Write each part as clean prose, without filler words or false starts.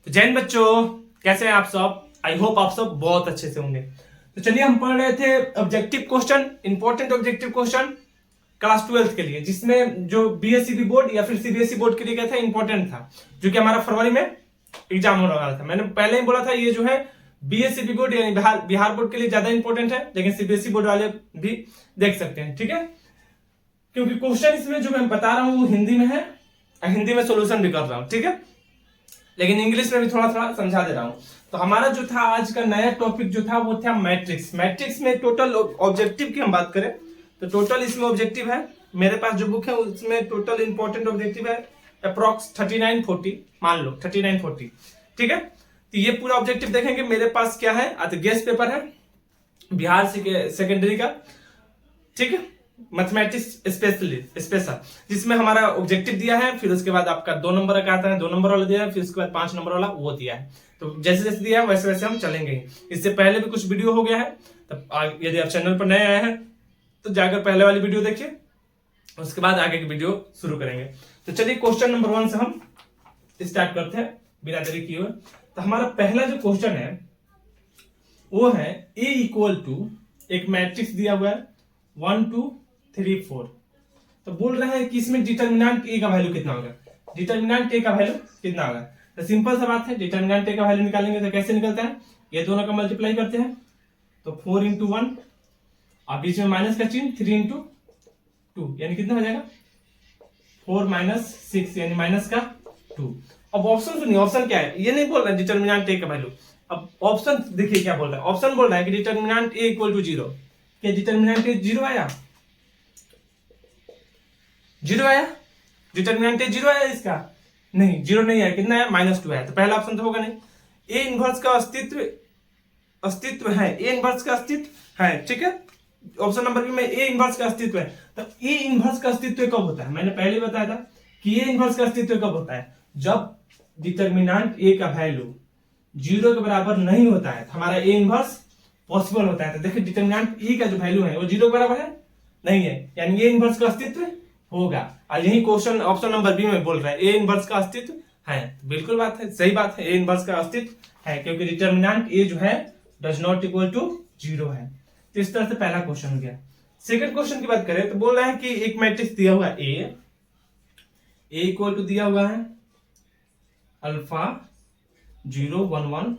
तो जैन बच्चों, कैसे हैं आप सब? आई होप आप सब बहुत अच्छे से होंगे। तो चलिए, हम पढ़ रहे थे objective question, important objective question class 12 के लिए, जिसमें जो बीएससीबी बोर्ड या फिर सीबीएसई बोर्ड के लिए क्या था, इंपॉर्टेंट था, जो कि हमारा फरवरी में एग्जाम होने वाला था। मैंने पहले ही बोला था, ये जो है बीएससीबी बोर्ड यानी बिहार बोर्ड के लिए ज्यादा इंपॉर्टेंट है, लेकिन सीबीएसई बोर्ड वाले भी देख सकते हैं, ठीक है? क्योंकि क्वेश्चन इसमें जो मैं बता रहा हूं वो हिंदी में है, हिंदी में सोल्यूशन भी कर रहा हूं, ठीक है? लेकिन इंग्लिश में भी थोड़ा थोड़ा समझा दे रहा हूं। तो हमारा जो था आज का नया टॉपिक जो था वो था मैट्रिक्स। मैट्रिक्स में टोटल ऑब्जेक्टिव की हम बात करें तो टोटल इसमें ऑब्जेक्टिव है, मेरे पास जो बुक है उसमें टोटल इंपॉर्टेंट ऑब्जेक्टिव है अप्रॉक्स 39-40, मान लो 39-40, ठीक है? तो ये पूरा ऑब्जेक्टिव देखेंगे। मेरे पास क्या है, गेस्ट पेपर है बिहार सेकेंडरी का, ठीक है, मैथमेटिक्स स्पेशल, जिसमें हमारा ऑब्जेक्टिव दिया है, फिर उसके बाद आपका 2 नंबर का आता है, 2 नंबर वाला दिया है, फिर उसके बाद 5 नंबर वाला वो दिया है। तो जैसे जैसे दिया है वैसे वैसे हम चलेंगे ही। इससे पहले भी कुछ वीडियो हो गया है, तब यदि आप चैनल पर नए आए हैं तो जाकर पहले वाली वीडियो देखिए, उसके बाद आगे की वीडियो शुरू करेंगे। तो चलिए क्वेश्चन नंबर 1 से हम स्टार्ट करते हैं बिना देरी किए हुए। तो हमारा पहला जो क्वेश्चन है वो है ए इक्वल टू, एक मैट्रिक्स दिया हुआ है 1 2 3 4। तो बोल रहे हैं कि इसमें डिटर्मिनेंट ए का वैल्यू कितना होगा, डिटर्मिनेंट ए का वैल्यू कितना होगा। तो सिंपल सा बात है, डिटर्मिनेंट ए का वैल्यू निकालेंगे तो कैसे निकलता है, ये दोनों का मल्टीप्लाई करते हैं तो 4 इंटू 1 और बीच में माइनस का चिन्ह 3 इंटू 2, यानी कितना हो जाएगा 4 माइनस 6, यानी माइनस का 2। अब ऑप्शन सुनिए, ऑप्शन क्या है, ये नहीं बोल रहा है डिटर्मिनेंट ए का वैल्यू। अब ऑप्शन देखिए क्या बोल रहा है, ऑप्शन बोल रहा है कि डिटर्मिनेंट ए इक्वल टू 0। क्या डिटर्मिनेंट ए 0 आया, 0 आया, डिटर्मिनेंट ए 0 आया इसका? नहीं, 0 नहीं आया, कितना आया -2 आया। तो पहला ऑप्शन तो होगा नहीं। ए इनवर्स का अस्तित्व है, ए इनवर्स का अस्तित्व है, ठीक है? ऑप्शन नंबर बी में ए इनवर्स का अस्तित्व है। तो ए इनवर्स का अस्तित्व कब होता है, मैंने पहले बताया था कि ए इनवर्स का अस्तित्व कब होता है, जब डिटर्मिनेंट ए का वैल्यू 0 के बराबर नहीं होता है, तो हमारा ए इनवर्स पॉसिबल होता है। तो देखिए डिटर्मिनेंट ई का जो वैल्यू है वो 0 के बराबर है, नहीं है, यानी ए इनवर्स का अस्तित्व होगा। और यही क्वेश्चन ऑप्शन नंबर बी में बोल रहा है ए इनवर्स का अस्तित्व है। बिल्कुल बात है, सही बात है, ए इनवर्स का अस्तित्व है, क्योंकि डिटर्मिनेंट ए जो है डज नॉट इक्वल टू 0 है। तो इस तरह से पहला क्वेश्चन हो गया। सेकंड क्वेश्चन की बात करें तो बोल रहा है कि एक मैट्रिक्स दिया हुआ है ए इक्वल टू दिया हुआ है अल्फा 0 1 1,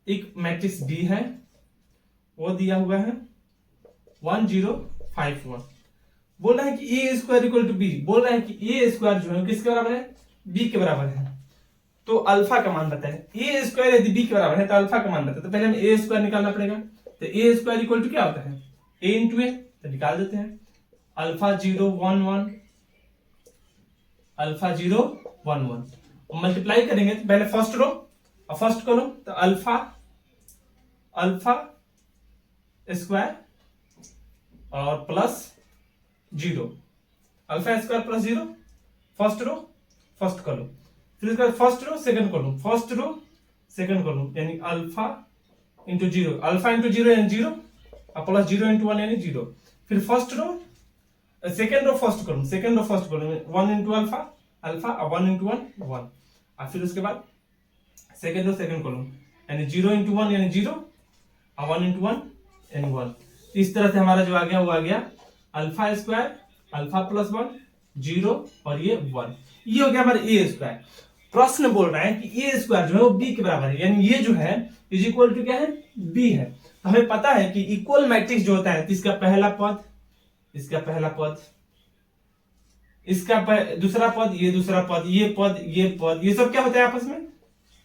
एक मैट्रिक्स बी है वो दिया हुआ है 1 0 5 1। बोल रहा है कि ए स्क्वायर इक्वल टू बी, बोल रहा है कि ए स्क्वायर जो है किसके बराबर है, बी के बराबर है। तो अल्फा का मान बताए, ए स्क्वायर यदि बी के बराबर है तो अल्फा का मान बताए, तो पहले हमें ए स्क्वायर निकालना पड़ेगा। तो ए स्क्वायर इक्वल टू क्या होता है, ए इंटू ए, तो निकाल देते हैं। अल्फा 0 1 1, अल्फा 0 1 1, मल्टीप्लाई करेंगे तो पहले फर्स्ट रो और फर्स्ट कॉलम, तो अल्फा स्क्वायर और plus 0, alpha square plus 0, first row first column, फिर उसके बाद first row second column, first row second column, यानी अल्फा इंटू 0, अल्फा इंटू 0 यानी 0 और प्लस 0 इंटू 1 यानी 0, फिर first row second row first column, second row first column, 1 into alpha और 1 into 1 1, और फिर उसके बाद सेकंड रो सेकंड कॉलम, यानी 0 इंटू 1 यानी 0 और 1 इंटू 1 यानी 1। इस तरह से हमारा जो आ गया वो आ गया अल्फा स्क्वायर अल्फा प्लस 1 0 और ये 1, ये हो गया हमारा ए स्क्वायर। प्रश्न बोल रहा है कि ए स्क्वायर जो है वो बी के बराबर है, यानी ये जो है इज इक्वल टू क्या है, बी है। तो हमें पता है कि इक्वल मैट्रिक्स जो होता है तो इसका पहला पद, इसका पहला पद, इसका दूसरा पद, ये दूसरा पद, ये पद, ये पद, ये सब क्या होता है आपस में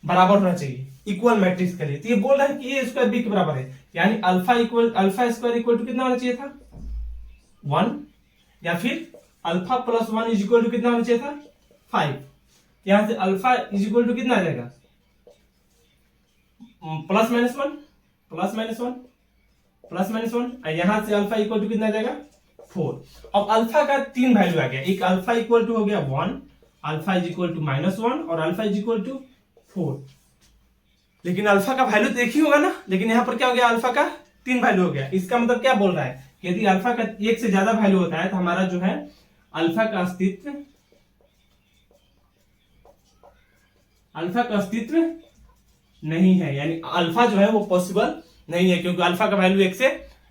बराबर होना चाहिए इक्वल मैट्रिक्स के लिए। तो ये बोल रहा है कि ए स्क्वायर बी के बराबर है, यानी अल्फा स्क्वायर इक्वल टू कितना होना चाहिए था 1, या फिर alpha plus 1 is equal to कितना होना चाहिए था 5। यहां से अल्फा इज इक्वल टू कितना आ जाएगा plus minus 1 plus minus 1 plus minus 1, और यहां से अल्फा इक्वल टू कितना आ जाएगा 4। अब अल्फा का 3 वैल्यू आ गया, एक अल्फा इक्वल टू हो गया 1, अल्फा इज इक्वल टू -1 और अल्फा इज इक्वल टू 4। लेकिन अल्फा का वैल्यू तो एक ही होगा ना, लेकिन यहां पर क्या हो गया, अल्फा का 3 वैल्यू हो गया। इसका मतलब क्या बोल रहा है, यदि अल्फा का 1 से ज्यादा वैल्यू होता है तो हमारा जो है अल्फा का अस्तित्व अल्फा का अस्तित्व नहीं है, यानी अल्फा जो है वो पॉसिबल नहीं है, क्योंकि अल्फा का वैल्यू एक से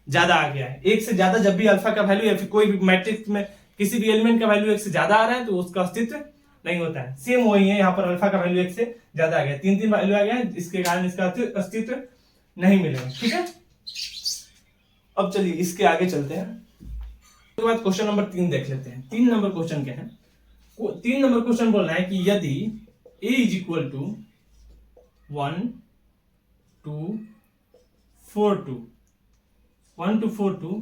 ज्यादा आ गया है। एक से ज्यादा जब भी अल्फा का वैल्यू या फिर कोई भी मैट्रिक्स में किसी भी एलिमेंट का वैल्यू एक से ज्यादा आ रहा है तो उसका अस्तित्व नहीं होता है। सेम वही है, यहाँ पर अल्फा का वैल्यू एक से ज्यादा आ गया, तीन तीन वैल्यू आ गया है, इसके कारण इसका अस्तित्व नहीं मिलेगा। ठीक है, अब चलिए इसके आगे चलते हैं। उसके बाद क्वेश्चन नंबर 3 देख लेते हैं। 3 नंबर क्वेश्चन क्या है? 3 नंबर क्वेश्चन बोल रहा है कि यदि a इज इक्वल टू 1 2 4 2 1 2 4 2,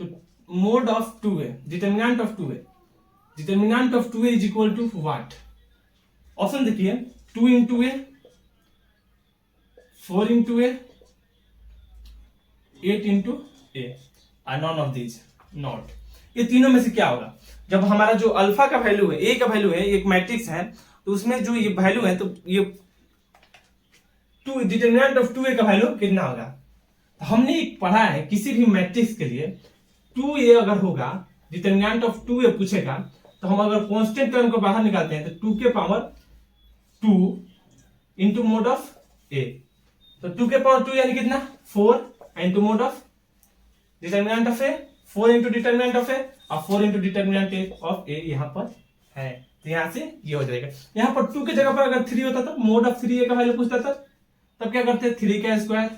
तो mod of 2a, determinant of 2a, determinant of 2a is equal to what? Option देखिए, 2 into A, 4 into A, 8 into A, none of these not. ये तीनों में से क्या होगा? जब हमारा जो अल्फा का वैल्यू है, ए का वैल्यू है, एक मैट्रिक्स है, तो उसमें जो ये वैल्यू है, तो ये डिटर्मिनेंट ऑफ 2a का वैल्यू कितना होगा? तो हमने एक पढ़ा है किसी भी मैट्रिक्स के लिए 2a अगर होगा, डिटर्मिनेंट ऑफ 2a पूछेगा, तो हम अगर कांस्टेंट टर्म को बाहर निकालते हैं तो 2 के power 2 into mode of a, तो 2 के पावर 2 यानी कितना? 4 into mode of determinant of a, 4 into determinant of a, और 4 इंटू डिटर्मिनेंट ऑफ a यहाँ पर है, तो यहाँ से ये हो जाएगा। यहाँ पर 2 की जगह पर अगर 3 होता था, मोड ऑफ 3a का वैल्यू पूछता था, तब क्या करते? 3 का स्क्वायर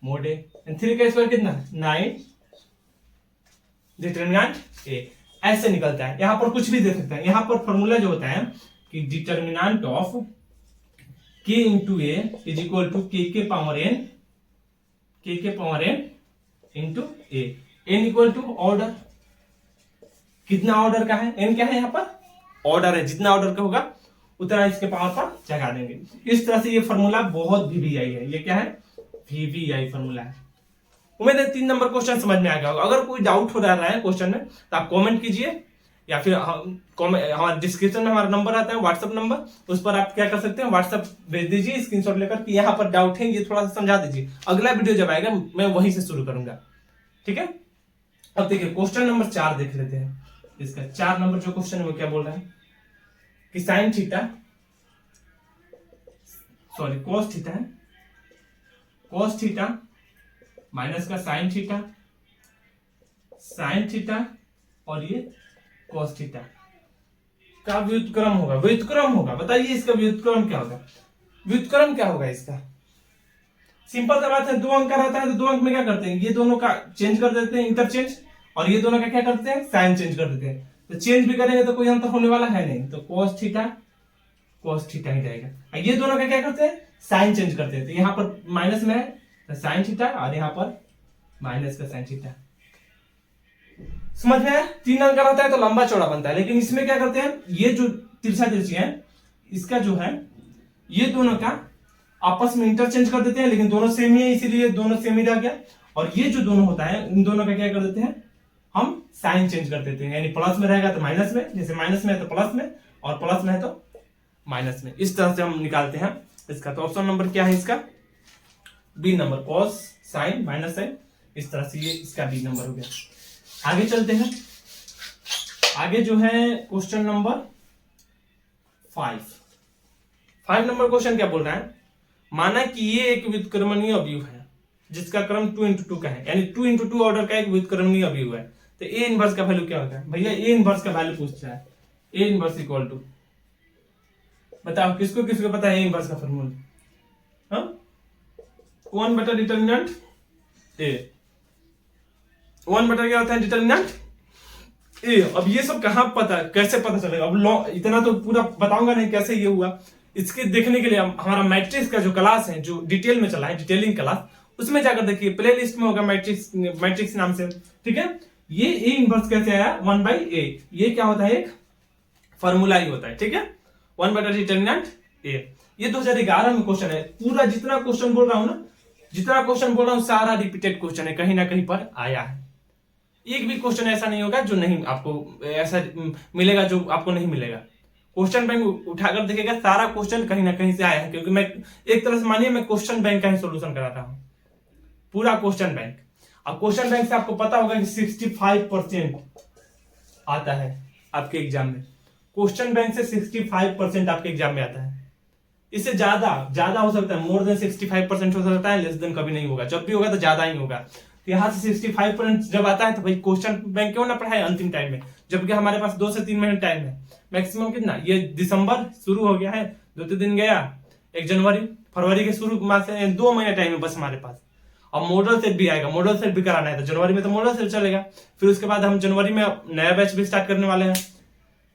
मोड ए, 3 का स्क्वायर कितना? 9 डिटर्मिनेंट ए, ऐसे निकलता है। यहां पर कुछ भी दे सकता है। यहां पर फॉर्मूला जो होता है कि determinant of k into A is equal to K power n into A, n equal to order, कितना ऑर्डर का है? n क्या है? यहाँ पर ऑर्डर है, जितना ऑर्डर का होगा उतना इसके पावर पर जगा देंगे। इस तरह से ये फॉर्मूला बहुत वीवीआई है। ये क्या है? वीवीआई फॉर्मूला है। उम्मीद है 3 नंबर क्वेश्चन समझ में आ गया होगा। अगर कोई डाउट हो रहा है क्वेश्चन में तो आप कमेंट कीजिए, या फिर हमारे डिस्क्रिप्शन में हमारा नंबर आता है, व्हाट्सएप नंबर, उस पर आप क्या कर सकते हैं, व्हाट्सएप भेज दीजिए स्क्रीनशॉट लेकर कि यहाँ पर डाउट है, ये थोड़ा सा समझा दीजिए। अगला वीडियो जब आएगा मैं वहीं से शुरू करूंगा। ठीक है, अब देखिए क्वेश्चन नंबर 4 देख लेते हैं। इसका 4 नंबर जो क्वेश्चन है वो क्या बोल रहा है कि sine theta, sorry cos theta है, कोस थीटा माइनस का साइन थीटा, साइन थीटा और ये कोस थीटा का व्युत्क्रम होगा। व्युत्क्रम होगा, बताइए इसका व्युत्क्रम क्या होगा? व्युत्क्रम क्या होगा इसका? सिंपल सा बात है, 2 अंक का रहता है तो 2 अंक में क्या करते हैं, ये दोनों का चेंज कर देते हैं, इंटरचेंज, और ये दोनों का क्या करते हैं, साइन चेंज कर देते हैं। तो चेंज भी करेंगे तो कोई अंतर होने वाला है नहीं, तो कोस थीटा ही रहेगा। ये दोनों का क्या करते हैं, साइन चेंज करते हैं। तो यहाँ पर माइनस में है तो साइन थीटा, और यहाँ पर माइनस का साइन थीटा। समझ में आया? 3 अंक का रहता है तो लंबा चौड़ा बनता है, लेकिन इसमें क्या करते हैं, ये जो तिरछा तिरछी है, इसका जो है ये दोनों का आपस में इंटरचेंज कर देते हैं, लेकिन दोनों सेम ही है इसीलिए दोनों सेम ही रह गया। और ये जो दोनों होता है, इन दोनों का क्या कर देते हैं, हम साइन चेंज कर देते हैं, यानी प्लस में रहेगा तो माइनस में, जैसे माइनस में है तो प्लस में, और प्लस में है तो माइनस में। इस तरह से हम निकालते हैं इसका। तो ऑप्शन नंबर क्या है इसका? B number, cos sine minus sine. इस तरह से ये इसका बी नंबर हो गया। आगे चलते हैं। आगे जो है क्वेश्चन नंबर 5 नंबर क्वेश्चन क्या बोल रहा है, माना कि ये एक व्युत्क्रमणीय अवयव है जिसका क्रम 2 इंटू 2 का है, यानी 2 इंटू 2 ऑर्डर का एक व्युत्क्रमणीय अवयव है। तो ए इनवर्स का वैल्यू क्या होता है? भैया ए इनवर्स का वैल्यू पूछ रहा है। ए इनवर्स इक्वल टू, बताओ किसको किसको पता है ए इनवर्स का फॉर्मूला? हाँ, 1 बटा डिटर्मिनेंट ए, 1 बटा क्या होता है, डिटर्मिनेंट ए। अब ये सब कहां पता, कैसे पता चलेगा? अब इतना तो पूरा बताऊंगा नहीं कैसे ये हुआ। इसके देखने के लिए हमारा मैट्रिक्स का जो क्लास है, जो डिटेल में चला है, डिटेलिंग क्लास, उसमें जाकर देखिए, प्ले लिस्ट में होगा मैट्रिक्स नाम से। ठीक है, ये ए इनवर्स कैसे आया, 1/a। ये क्या होता है, एक फॉर्मूला ही होता है। ठीक है, 1 बटा डिटर्मिनेंट ए। ये 2011 में क्वेश्चन है। पूरा जितना क्वेश्चन बोल रहा हूं ना, जितना क्वेश्चन बोल रहा हूं, सारा रिपीटेड क्वेश्चन है, कहीं ना कहीं पर आया है। एक भी क्वेश्चन ऐसा नहीं होगा जो नहीं आपको ऐसा मिलेगा जो आपको नहीं मिलेगा। क्वेश्चन बैंक उठाकर देखेगा, सारा क्वेश्चन कहीं ना कहीं से आया है, क्योंकि मैं एक तरह से मानिए मैं क्वेश्चन बैंक का ही सोल्यूशन कराता हूं, पूरा क्वेश्चन बैंक। अब क्वेश्चन बैंक से आपको पता होगा कि 65% आता है आपके एग्जाम में। क्वेश्चन बैंक से 65% आपके एग्जाम में आता है। इससे ज्यादा ज्यादा हो सकता है, मोर देन 65% हो सकता है, लेस देन कभी नहीं होगा, जब भी होगा तो ज्यादा ही होगा। तो यहाँ से 65% जब आता है तो भाई क्वेश्चन बैंक क्यों ना पढ़ाए अंतिम टाइम में, जबकि हमारे पास 2 से 3 महीने टाइम है मैक्सिमम। कितना, ये दिसंबर शुरू हो गया है, 2 दिन गया, 1 जनवरी, फरवरी के शुरू माह से 2 महीने टाइम है बस हमारे पास। और मॉडल सेट भी आएगा, मॉडल सेट भी कराना है तो जनवरी में तो मॉडल सेट चलेगा, फिर उसके बाद हम जनवरी में नया बैच भी स्टार्ट करने वाले हैं।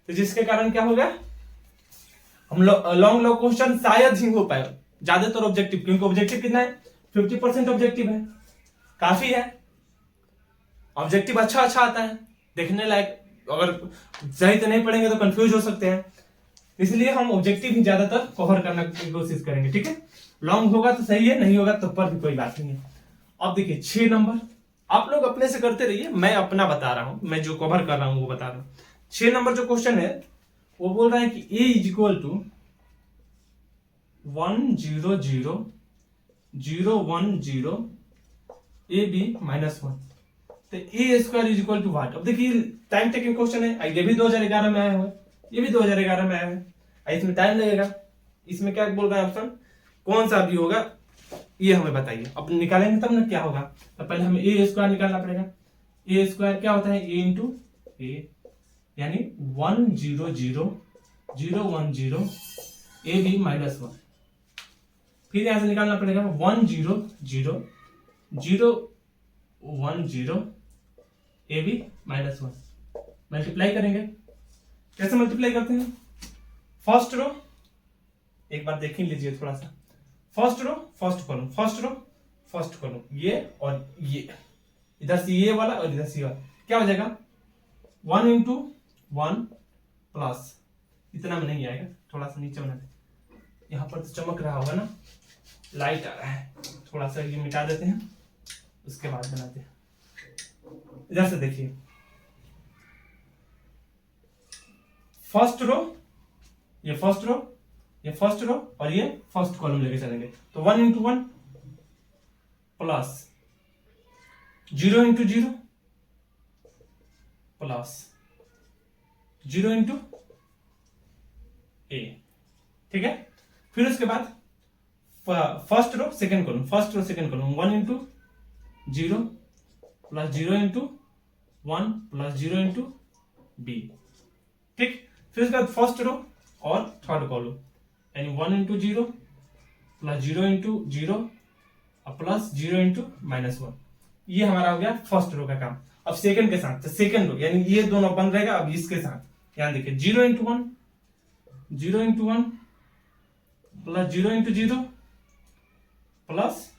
तो जिसके कारण क्या होगा, हम लॉन्ग लॉन्ग क्वेश्चन शायद ही हो पाए, ज्यादातर ऑब्जेक्टिव, क्योंकि ऑब्जेक्टिव कितना है 50% ऑब्जेक्टिव है, काफी है। ऑब्जेक्टिव अच्छा अच्छा आता है देखने लायक, अगर सही तो नहीं पढ़ेंगे तो कंफ्यूज हो सकते हैं, इसलिए हम ऑब्जेक्टिव ही ज्यादातर कवर करने की कोशिश करेंगे। ठीक है, लॉन्ग होगा तो सही है, नहीं होगा तो पर भी कोई बात नहीं है। अब देखिए 6 नंबर, आप लोग अपने से करते रहिए, मैं अपना बता रहा हूं, मैं जो कवर कर रहा हूं वो बता रहा हूं। 6 नंबर जो क्वेश्चन है वो बोल रहा है कि a is equal to 100,010 ab -1, तो A square is equal to what. अब देखिए टाइम टेकिंग क्वेश्चन है, ये भी 2011 में आया हुआ है, ये भी 2011 में आया है, इसमें टाइम लगेगा। इसमें क्या बोल रहा है ऑप्शन, कौन सा भी होगा ये हमें बताइए। अब निकालेंगे तब ना क्या होगा, तो पहले हमें ए स्क्वायर निकालना पड़ेगा। ए स्क्वायर क्या होता है, ए इंटू ए, यानी 100,010 ए बी -1। फिर यहां से निकालना पड़ेगा 100,010 ए बी -1। मल्टीप्लाई करेंगे, कैसे मल्टीप्लाई करते हैं, फर्स्ट रो एक बार देख लीजिए थोड़ा सा, first row first column, first row first column, ये और ये, इधर से ये वाला और इधर से ये वाला, क्या हो जाएगा 1 इंटू 1 प्लस, इतना में नहीं आएगा, थोड़ा सा नीचे बना दे, यहां पर तो चमक रहा होगा ना, लाइट आ रहा है, थोड़ा सा ये मिटा देते हैं, उसके बाद बनाते हैं। इधर से देखिए, फर्स्ट रो, ये फर्स्ट रो, ये फर्स्ट रो और ये फर्स्ट कॉलम लेके चलेंगे, तो 1 into 1 plus 0 into 0 plus 0 into A. ठीक है, फिर उसके बाद first row second column, first row second column 1 into 0 plus 0 into 1 plus 0 into B. ठीक, फिर उसके बाद फर्स्ट रो और थर्ड कॉलम, यानी 1 इंटू 0 प्लस 0 इंटू 0 और प्लस 0 इंटू -1। ये हमारा हो गया फर्स्ट रो का काम। अब सेकंड के साथ, तो सेकंड रो यानी ये दोनों बन रहेगा, अब इसके साथ ध्यान देखिए 0 into 1 plus 0 into 0 plus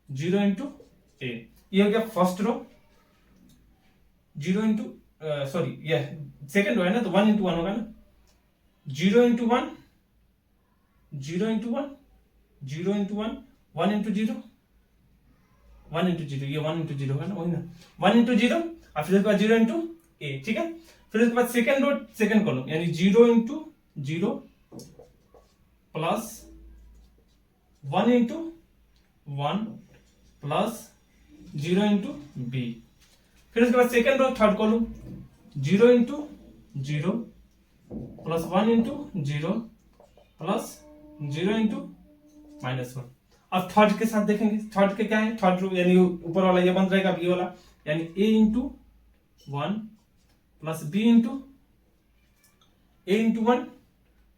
0 into A, ये हो गया फर्स्ट रो। 0 इंटू सॉरी ये सेकंड रो है ना, तो 1 इंटू 1 होगा ना, 0 into 1 0 into 1 0 into 1 1 into 0 1 into 0, ये 1 इंटू 0 होगा ना, वही ना, 1 इंटू 0 और फिर उसके बाद 0 इंटू ए। ठीक है, फिर उसके बाद सेकंड रो सेकंड कॉलम, यानी 0 into 0 plus 1 into 1 plus 0 into B. फिर उसके बाद second row third column 0 into 0 plus 1 into 0 plus 0 into -1। अब थर्ड के साथ देखेंगे, थर्ड के क्या है, थर्ड रो यानी ऊपर वाला ये बन रहेगा, ये वाला यानी a into 1 plus b into a into 1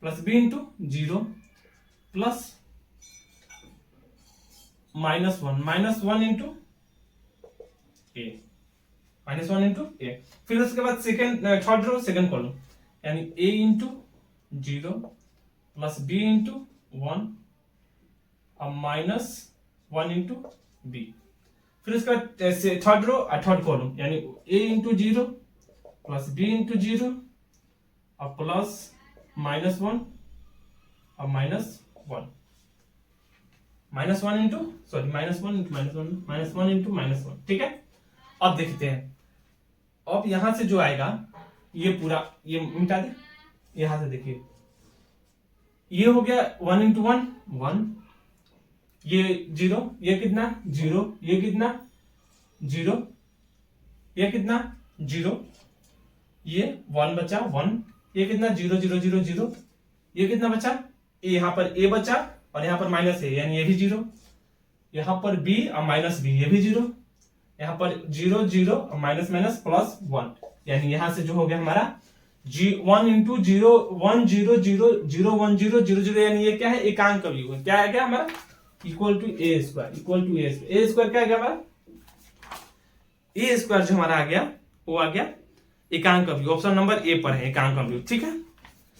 plus b into 0 plus -1 into a, -1 into a। फिर उसके बाद second third row second column, यानी a into 0 plus b into 1 और -1 इंटू b। फिर उसका थर्ड रो और थर्ड कॉलम, यानी a into 0 plus b into 0 और प्लस -1 और -1 इंटू सॉरी -1 इंटू -1 इंटू -1। ठीक है, अब देखते हैं, अब यहां से जो आएगा ये पूरा ये मिटा दे, यहां से देखिए ये हो गया 1 इंटू 1 1, ये 0, ये कितना 0, ये कितना 0, ये कितना 0, ये 1 बचा 1, ये कितना 0 0 0 0, ये कितना बचा यहाँ पर ए बचा और यहाँ पर माइनस ए, यानी ये भी 0, यहाँ पर बी और माइनस बी, ये भी 0, यहाँ पर 0 0 और माइनस माइनस प्लस 1, यानी यहां से जो हो गया हमारा 1 इंटू 0 1 0 0 0 1 0 0 0, यानी ये क्या है, एकांक अवयव है। क्या है क्या हमारा, equal to A square, equal to A square क्या आ गया हमारा, ए स्क्वायर जो हमारा आ गया वो आ गया एकांक अवयव। ऑप्शन नंबर ए पर है एकांक अवयव, ठीक है।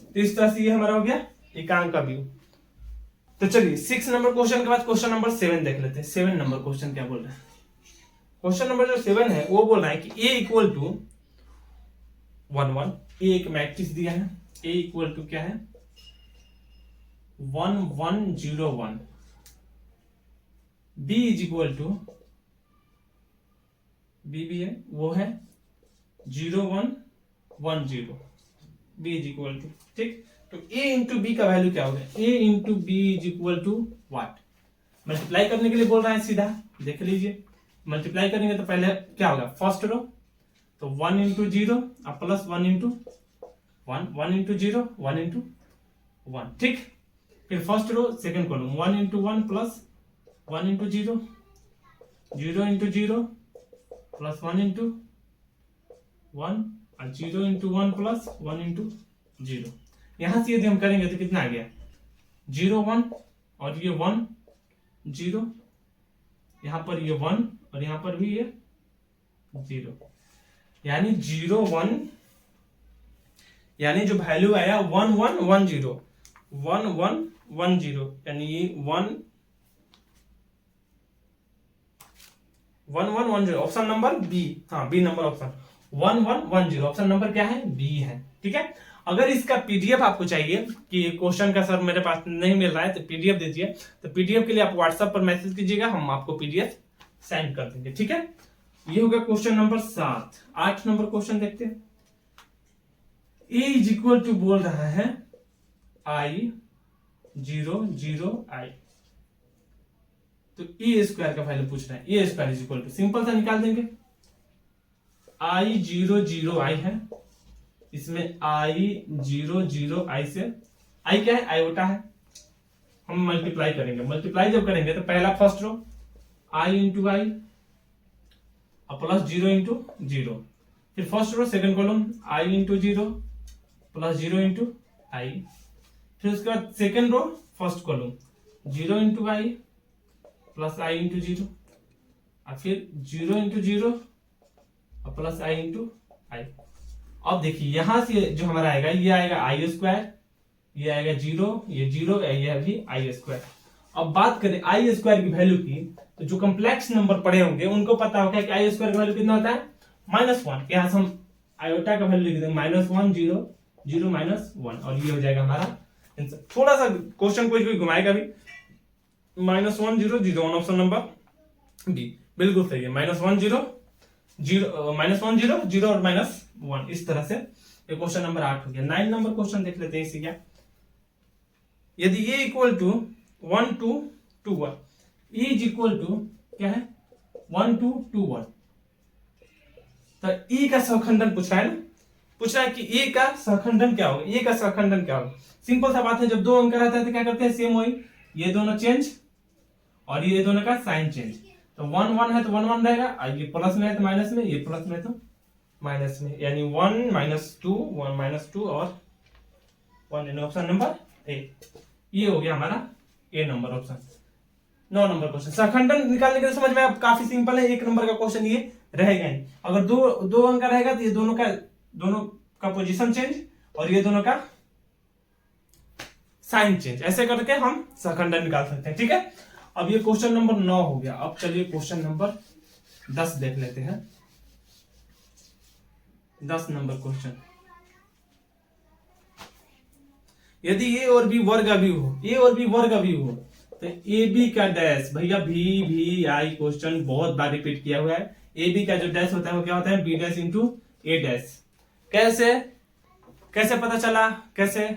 तो इस तरह से ये हमारा हो गया एकांक अवयव। तो चलिए 6 नंबर क्वेश्चन के बाद क्वेश्चन नंबर 7 देख लेते हैं। 7 नंबर क्वेश्चन क्या बोल रहा है, क्वेश्चन नंबर जो 7 है वो बोल रहा है कि a इक्वल टू 1 1, ए एक मैट्रिक्स दिया है, a इक्वल टू क्या है 1 1 0 1, b is equal to b भी है वो है 0 1 1 0, b इज इक्वल टू, ठीक। तो a इंटू बी का वैल्यू क्या होगा, a into B is equal to what, multiply करने के लिए बोल रहा है सीधा, देख लीजिए। मल्टीप्लाई करेंगे तो पहले क्या होगा, फर्स्ट रो, तो 1 इंटू 0 और प्लस 1 इंटू 1, 1 इंटू 0 1 इंटू 1, ठीक। फिर first row second column 1 into 1 plus 1 into 0, 0 into 0 plus 1 into 1 और 0 इंटू 1 प्लस 1 इंटू 0। यहां से यदि हम करेंगे तो कितना आ गया 0 1 और ये 1 0, यहां पर ये 1 और यहां पर भी ये 0, यानी 0 1, यानी जो वैल्यू आया 1 1 1 0 1 1 1 0, यानी ये 1 1 1 1 0, ऑप्शन नंबर बी, हाँ B number option 1 1 1 0, option number क्या है, बी है, ठीक है। अगर इसका पीडीएफ आपको चाहिए कि क्वेश्चन का सर मेरे पास नहीं मिल रहा है तो पीडीएफ दीजिए, तो पीडीएफ के लिए आप व्हाट्सएप पर मैसेज कीजिएगा, हम आपको पीडीएफ सेंड कर देंगे, ठीक है। ये हो गया क्वेश्चन नंबर 7। 8 नंबर क्वेश्चन देखते हैं। ए इज इक्वल टू बोल रहा है आई 0 0 आई, तो ए स्क्वायर का वैल्यू पूछ रहा है, A square is equal to, simple सा निकाल देंगे, आई 0 0 आई है, इसमें आई 0 0 आई से, आई क्या है, आयोटा है, हम मल्टीप्लाई करेंगे, मल्टीप्लाई जब करेंगे तो पहला फर्स्ट रो आई इंटू आई और प्लस 0 इंटू 0, फिर first row second column I into 0 plus 0 into I, फिर उसके बाद second row first column 0 into I plus I into 0 और फिर 0 इंटू 0 और प्लस आई इंटू आई। अब देखिए यहां से जो हमारा आएगा ये आएगा आई स्क्वायर, ये आएगा 0, ये 0, ये भी आई स्क्वायर। अब बात करें आई स्क्वायर की वैल्यू की, तो जो कॉम्प्लेक्स नंबर पढ़े होंगे उनको पता होगा कि आई स्क्वायर का वैल्यू कितना होता है -1, यहाँ से हम आयोटा का वैल्यू लिख देंगे -1 0 0 -1 और ये हो जाएगा हमारा आंसर। थोड़ा सा क्वेश्चन कुछ भी घुमाएगा भी, -1 0 0 1, ऑप्शन नंबर बी बिल्कुल सही है, -1 0 0 -1 0 0 और -1, इस तरह से ये क्वेश्चन नंबर 8 हो गया। 9 नंबर क्वेश्चन देख लेते हैं इसी क्या, यदि ये equal to 1 2 2 1, A is equal to क्या है 1 2 2 1, तो ए का सहखंडन पूछ रहा है ना, पूछ रहा है कि ए का सहखंडन क्या होगा, ए का सहखंडन क्या होगा। सिंपल सा बात है, जब दो अंक रहता है तो क्या करते हैं, सेम वही, ये दोनों चेंज और ये दोनों का साइन चेंज, तो 1 1 है तो 1 1 रहेगा, और ये प्लस में है तो माइनस में, ये प्लस में है तो माइनस में, यानी 1 -2 1 -2 और 1, यानी ऑप्शन नंबर ए। ये हो गया हमारा ए नंबर ऑप्शन। 9 नंबर क्वेश्चन, सहखंडन निकालने के लिए समझ में आप काफी सिंपल है, 1 नंबर का क्वेश्चन ये रहेगा नहीं, अगर दो अंक का रहेगा तो ये दोनों का पोजीशन चेंज और ये दोनों का साइन चेंज, ऐसे करके हम सहखंडन निकाल सकते हैं, ठीक है। अब ये क्वेश्चन नंबर 9 हो गया। अब चलिए क्वेश्चन नंबर 10 देख लेते हैं। 10 नंबर क्वेश्चन, यदि ए और बी वर्ग अवयव हो, ए और बी वर्ग अवयव हो, तो ए बी का डैश, भैया भी आई क्वेश्चन बहुत बार रिपीट किया हुआ है, ए बी का जो डैश होता है वो क्या होता है, B dash into A dash. कैसे पता चला, कैसे,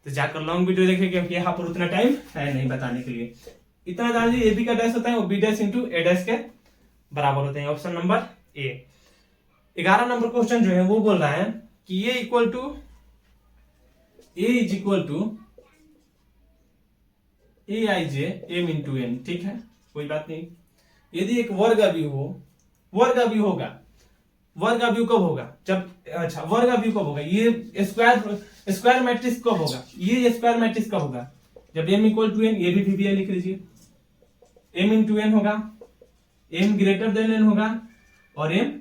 तो जाकर लॉन्ग वीडियो देखिए, क्योंकि यहाँ पर उतना टाइम है नहीं बताने के लिए। इतना जान लीजिए, ए बी का डैश होता है वो B dash into A dash के बराबर होते हैं, ऑप्शन नंबर ए। 11 नंबर क्वेश्चन जो है वो बोल रहा है कि A equal to A is equal to A I J M into N, ठीक है, कोई बात नहीं। यदि एक वर्ग अवयव हो, वर्ग अवयव होगा, वर्ग अवयव कब होगा जब, अच्छा वर्ग अवयव कब होगा, ये स्क्वायर मैट्रिक्स कब होगा, ये स्क्वायर मैट्रिक्स कब होगा जब m इक्वल टू एन, ये भी VBA लिख लीजिए, m इंटू एन होगा, m ग्रेटर देन n होगा और m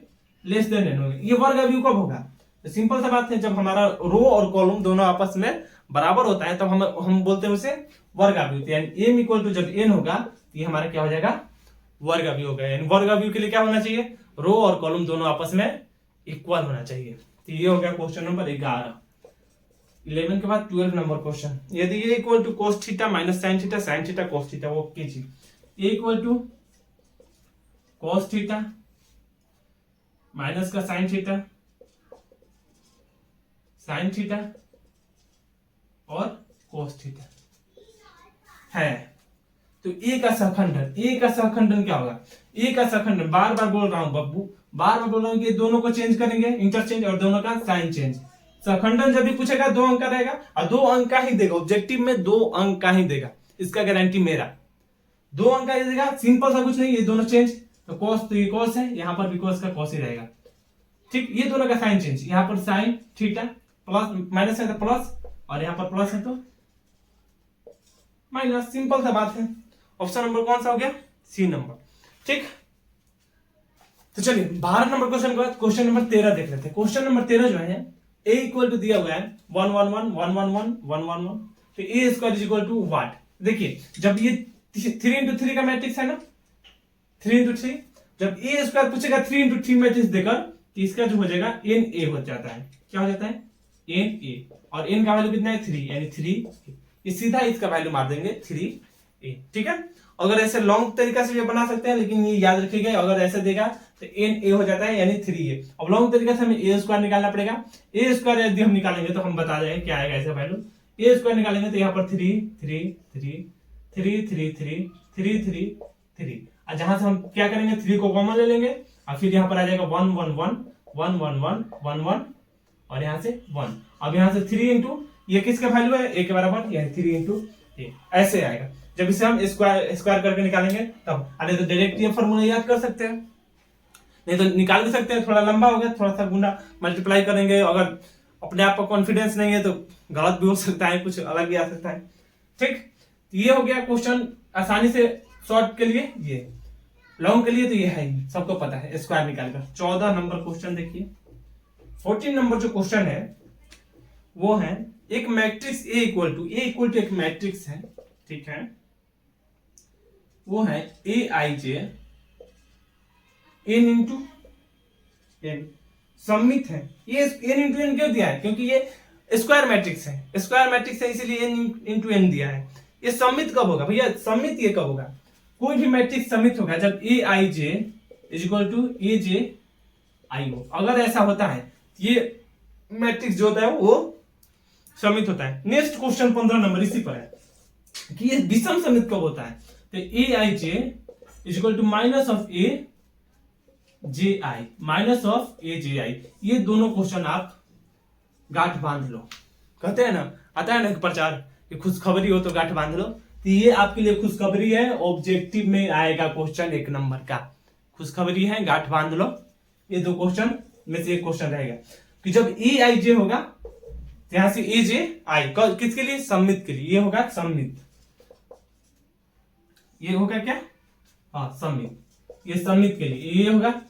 लेस देन n होगा। ये वर्ग अवयव कब होगा, तो सिंपल सा बात है, जब हमारा रो और कॉलम दोनों आपस में बराबर होता है तब हम बोलते हैं उसे वर्ग अवयव। यानी m इक्वल टू जब n होगा तो ये हमारा क्या हो जाएगा, वर्ग अवयव होगा। यानी वर्ग अवयव के लिए क्या होना चाहिए, रो और कॉलम दोनों आपस में इक्वल होना चाहिए। तो ये हो गया क्वेश्चन नंबर 11। 11 के बाद 12 नंबर क्वेश्चन, यदि ये equal to cos theta minus sin theta sin theta cos theta, वो कीजिए, ये equal to cos theta minus का sin थीटा sin थीटा और cos थीटा है, तो ए का सहखंडन, ए का सहखंडन क्या होगा, ए का सहखंडन बार बार बोल रहा हूं बब्बू, बार बार बोल रहा हूं कि दोनों को चेंज करेंगे, इंटरचेंज, और दोनों का साइन चेंज। सहखंडन जब भी पूछेगा 2 अंक का रहेगा और 2 अंक का ही देगा, ऑब्जेक्टिव में 2 अंक का ही देगा, इसका गारंटी मेरा, 2 अंक का ही देगा, सिंपल सा कुछ नहीं, ये दोनों चेंज, तो cos तो ये cos है, यहां पर भी cos का cos ही रहेगा, ठीक। ये दोनों का साइन चेंज, यहां पर साइन थीटा प्लस माइनस है तो प्लस, और यहां पर प्लस है तो माइनस, सिंपल सा बात है। ऑप्शन नंबर कौन सा हो गया, सी नंबर, ठीक। तो चलिए 12 नंबर क्वेश्चन के बाद क्वेश्चन नंबर 13 देख लेते हैं। क्वेश्चन नंबर 13 जो है, a इक्वल टू दिया हुआ है 1 1 1 1 1 1 1 1 1, तो a square is equal to what. देखिए जब ये 3 इंटू 3 का मैट्रिक्स है ना, 3 इंटू 3, जब a स्क्वायर पूछेगा 3 इंटू 3 मैट्रिक्स देकर, तो इसका जो हो जाएगा n a हो जाता है, क्या हो जाता है n a, और n का वैल्यू कितना है 3, यानी 3, ये सीधा इसका वैल्यू मार देंगे 3a, ठीक है। अगर ऐसे लॉन्ग तरीका से भी बना सकते हैं, लेकिन ये याद रखिएगा, अगर ऐसे देगा तो n a हो जाता है यानी 3a। अब लॉन्ग तरीका से हमें a स्क्वायर निकालना पड़ेगा, a स्क्वायर यदि हम निकालेंगे तो हम बता देंगे क्या आएगा ऐसा वैल्यू। a स्क्वायर निकालेंगे तो यहाँ पर 3 3 3 3 3 3 3 3 3, और जहां से हम क्या करेंगे 3 को कॉमन ले लेंगे, और फिर यहाँ पर आ जाएगा 1 1 1 1 1 1 1 1, और यहाँ से 1। अब यहाँ से 3 इंटू ये किसका वैल्यू है, a के बराबर, यानी 3 इंटू a, ऐसे आएगा। जब इसे हम स्क्वायर करके निकालेंगे तब, अरे तो डायरेक्ट ये फॉर्मूला याद कर सकते हैं, नहीं तो निकाल भी सकते हैं, थोड़ा लंबा हो गया, थोड़ा सा गुना मल्टीप्लाई करेंगे, अगर अपने आप का कॉन्फिडेंस नहीं है तो गलत भी हो सकता है, कुछ अलग भी आ सकता है, ठीक। ये हो गया क्वेश्चन आसानी से, शॉर्ट के लिए ये, लॉन्ग के लिए तो ये है ही, सबको पता है स्क्वायर निकालकर। 14 नंबर क्वेश्चन देखिए, 14 नंबर जो क्वेश्चन है वो है, एक मैट्रिक्स ए इक्वल टू एक मैट्रिक्स है, ठीक है, वो है ए I J N into N, सममित है। ये एन इंटू एन क्यों दिया है, क्योंकि ये स्क्वायर मैट्रिक्स है, स्क्वायर मैट्रिक्स है इसीलिए एन इंटू एन दिया है। ये सममित कब होगा भैया, सममित ये कब होगा, कोई भी मैट्रिक्स सममित होगा जब ए I J is equal to A J आई हो। अगर ऐसा होता है ये मैट्रिक्स जो होता है वो सममित होता है। नेक्स्ट क्वेश्चन 15 नंबर इसी पर है कि ये विषम सममित कब होता है, तो A I J is equal to minus of A J I, minus of A J I. ये दोनों क्वेश्चन आप गांठ बांध लो, कहते हैं ना, आता है ना एक प्रचार कि खुशखबरी हो तो गांठ बांध लो, तो ये आपके लिए खुशखबरी है, ऑब्जेक्टिव में आएगा क्वेश्चन 1 नंबर का, खुशखबरी है, गांठ बांध लो। ये 2 क्वेश्चन में से एक क्वेश्चन रहेगा कि जब ए आई जे होगा तो यहां से ए जे आई किसके लिए, सममित के लिए, ये होगा सममित, ये होगा क्या, हाँ सममित, ये सममित के लिए, ये होगा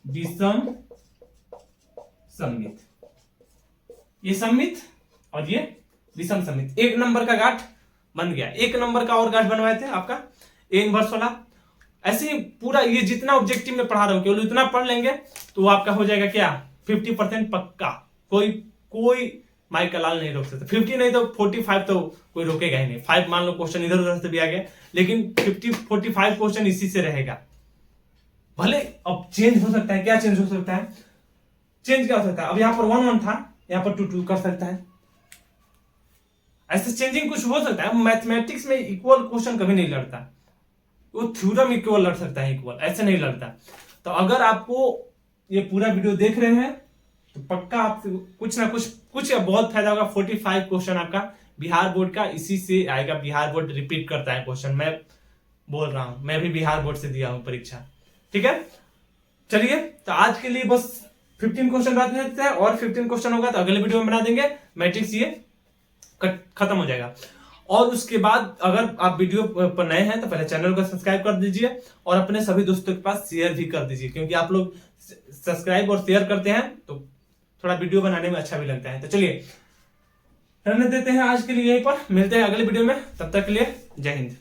विषम सममित, ये सममित और ये विषम सममित। 1 नंबर का गांठ बन गया। 1 नंबर का और गांठ बनवाए थे आपका ए इनवर्स वाला। ऐसे ही पूरा ये जितना ऑब्जेक्टिव में पढ़ा रहा हूं केवल इतना पढ़ लेंगे तो आपका हो जाएगा क्या 50% पक्का। कोई माइक का लाल नहीं रोक सकता। 50 नहीं तो 45 तो कोई रोकेगा ही नहीं। 5 मान लो क्वेश्चन इधर उधर से भी आ गया, लेकिन 45 क्वेश्चन इसी से रहेगा। भले अब चेंज हो सकता है, क्या चेंज हो सकता है, चेंज क्या हो सकता है, अब यहां पर 1 1 था, यहां पर 2 2 कर सकता है, ऐसे चेंजिंग कुछ हो सकता है। मैथमेटिक्स में इक्वल क्वेश्चन कभी नहीं लड़ता, वो थ्योरम इक्वल लड़ सकता है, इक्वल ऐसे नहीं लड़ता। तो अगर आपको ये पूरा वीडियो देख रहे हैं तो पक्का आप कुछ ना कुछ या बहुत फायदा होगा। 45 क्वेश्चन आपका बिहार बोर्ड का इसी से आएगा। बिहार बोर्ड रिपीट करता है क्वेश्चन, मैं बोल रहा हूं, मैं भी बिहार बोर्ड से दिया हूं परीक्षा। ठीक है, चलिए तो आज के लिए बस 15 क्वेश्चन रख देते हैं, और 15 क्वेश्चन होगा तो अगले वीडियो में बना देंगे। मैट्रिक्स ये खत्म हो जाएगा। और उसके बाद अगर आप वीडियो पर नए हैं तो पहले चैनल को सब्सक्राइब कर दीजिए और अपने सभी दोस्तों के पास शेयर भी कर दीजिए, क्योंकि आप लोग सब्सक्राइब और शेयर करते हैं तो थोड़ा वीडियो बनाने में अच्छा भी लगता है। तो चलिए रहने देते हैं आज के लिए यहीं पर, मिलते हैं अगले वीडियो में, तब तक के लिए जय हिंद।